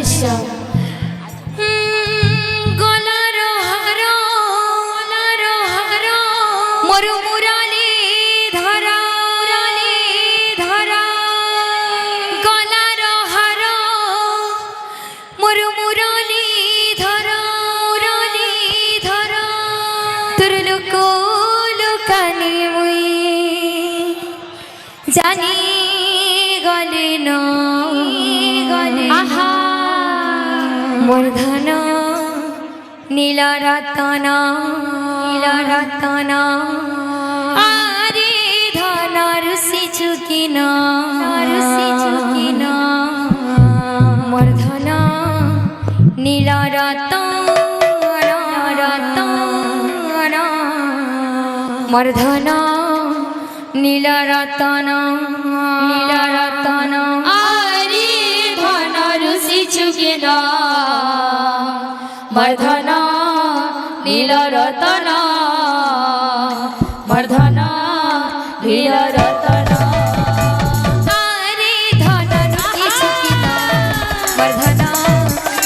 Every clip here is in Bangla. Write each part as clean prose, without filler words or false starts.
নিশ্চয় জানি গলে আহা মোর ধন নীল রতন আরে ধন রুষি চুকিন মোর ধন নীল রতন মোর ধন নীল রতন আরে ধন রুষি চুকিন মর্ধন নীল রতন মর্ধন নীল রতন আরে ধন রুষি চুকিন মর্ধন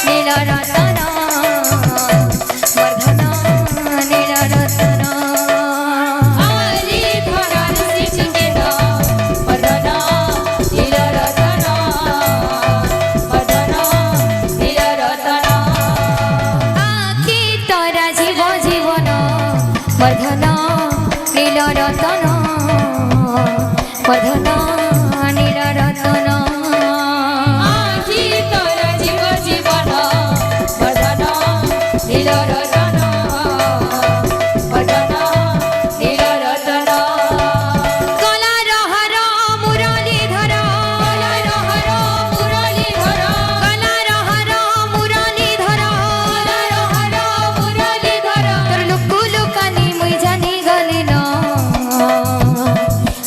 নীল রতন মর্ধন নীল রতন মর্ধন নীল রতন মর্ধন নীল রতন আখি তোরা জীব জীবন মর্ধন নীল রতন মর্ধন নীল রতন গলার হার মুরলীধর গলার হার মুরলীধর গলার হার মুরলীধর গলার হার মুরলীধর তোর লুকু লুকানি মুই জানি গলি ন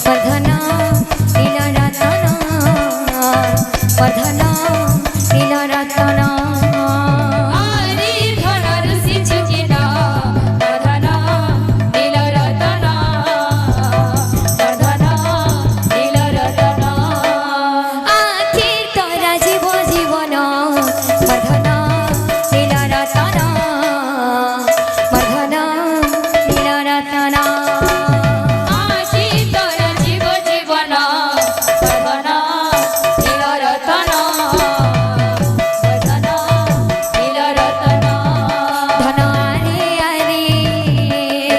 মর্ধন নীল রতন মর্ধন নীল রতন আরে ধন রুষি চুকিন মর্ধন নীল রতন মর্ধন নীল রতন আখি তোরা জীব জীবন মর্ধন নীল রতন মর্ধন নীল রতন আখি তোরা জীব জীবন মর্ধন নীল রতন মর্ধন নীল রতন ধন আরে আরে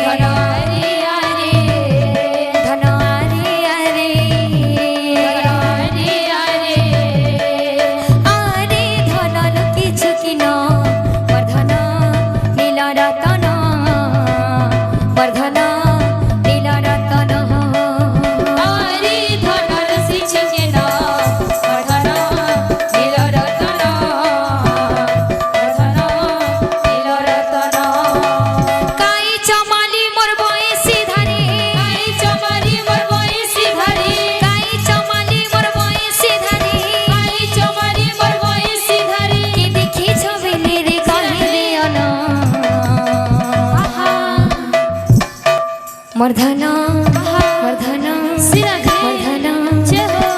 ধন আরে আরে ধন আরে আরে আরে আরে আরে ধন লুকি চুকিন মর্ধন নীল রতন মর্ধন নীল রতন আরে ধন রুষি চুকিন মর্ধন নীল রতন মর্ধন নীল রতন কাই চমালি মোর বয়সী ধারে কাই চমারি মোর বয়সী ধারে কাই চমালি মোর বয়সী ধারে কাই চমারি মোর বয়সী ধারে কি দেখি ছবিলে রে কহে রে অন আহা মর্ধন মর্ধন মর্ধন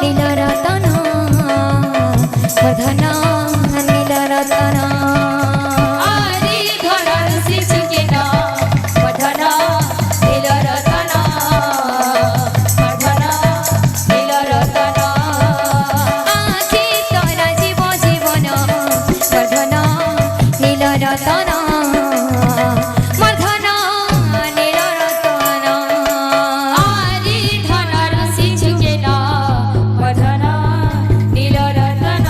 নীল রতন মর্ধন নীল রতন আরে ধন রুষি চুকিন মর্ধন নীল রতন মর্ধন নীল রতন আখি তোরা জীব জীবন মর্ধন নীল রতন মর্ধন নীল রতন আরে ধন রুষি চুকিন মর্ধন নীল রতন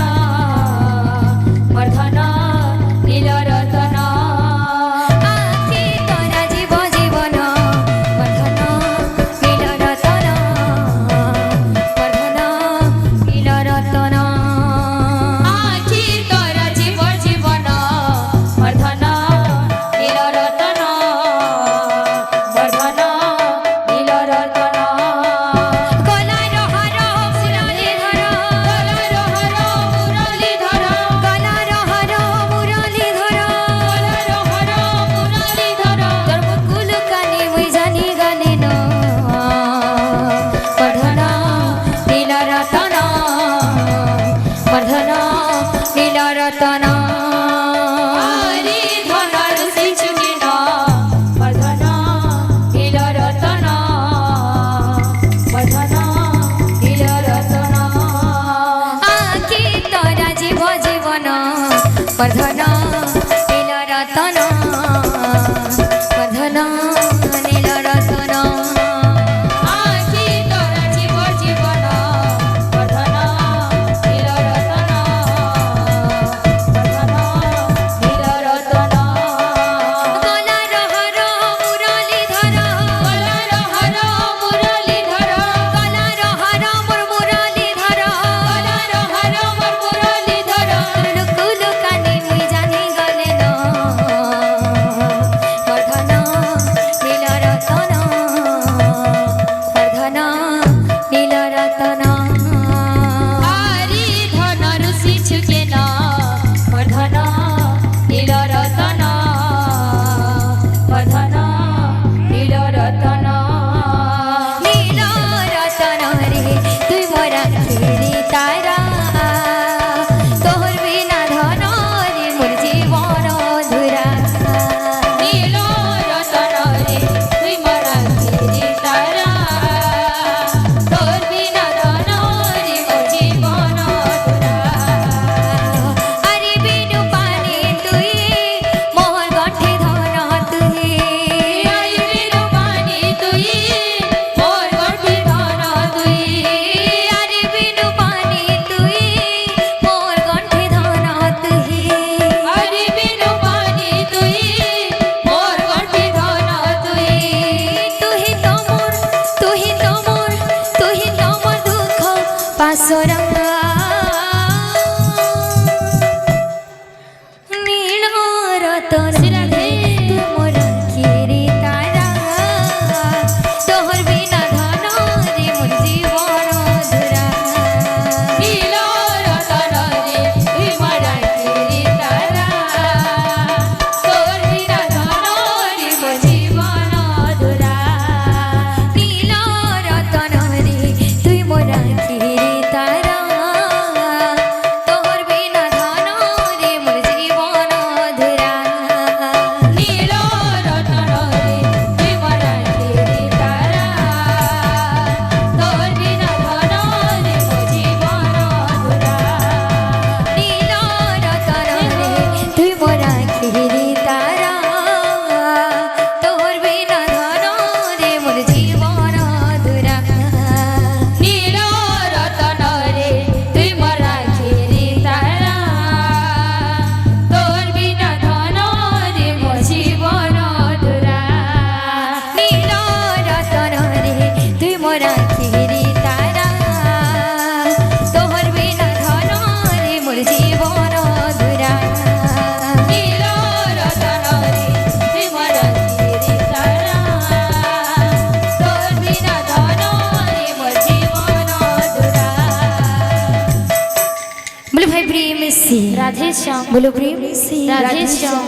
রতন আরে ধনর শিশুকে না বর্ধন নীল রতন বর্ধন নীল রতন আঁকি তোরা জীব জীবন বর্ধন নীল রতন বর্ধন নীল রতন আখি তোরা জীব জীবন বর্ধন নীল রতন বর্ধন নীল রতন গলার হর মুরলীধর গলার হর মুরলীধর গলার হর মোর মুরলীধর গলার হর মোর মুরলীধর লুকু লুকানি মুই জানি গলে ন বর্ধন নীল রতন বর্ধন নীল রতন আরি ধনর শিশুকে না বর্ধন নীল রতন বর্ধন নীল রতন নীল রতন রে তুই মোরা ফিরি তারা তোর বিনা ধন রে মোর জীবন ধুরা নীল রতন রে তুই মোরা গিরি তারা তোর বিনা ধন রে মো জীবন ধুরা আরে বিনু পানি তুই মোহর গঠে ধন তুই আই বিনু পানি তুই মোর গঠে ধন তুই আরে বিনু পানি তুই মোর গঠে ধন তুই আরে বিনু পানি তুই মোর গঠে ধন তুই তুহি তোমর তুহি তোমর তুহি তোমর দুঃখ পাসরা নীল রতন রাধে। তোমর খিরি তারা তোহর বিনা ধন রে মোর জীবন ধুরা নীল রতন রে তুই মোরা গিরি তারা তোর বিনা ধন রে মো জীবন ধুরা নীল রতন রে তুই মোরা খিরি তারা তোহর বিনা ধন রে মোর জীবন ধুরা নীল রতন রে তুই মোরা গিরি তারা তোর বিনা ধন রে মো জীবন ধুরা নীল রতন রে তুই মোরা খিরি তারা তোর বিনা ধন রে মোর জীবন ধুরা নীল রতন রে তুই মোরা গিরি তারা তোর বিনা ধন রে মো জীবন ধুরা নীল রতন রে তুই মোরা খিরি তারা তোর বিনা ধন রে মোর জীবন ধুরা নীল রতন রে তুই মোরা গিরি তারা তোর বিনা ধন রে মো জীবন ধুরা बोलो भाई प्रेम से राधे श्याम बोलो प्रेम से राधे श्याम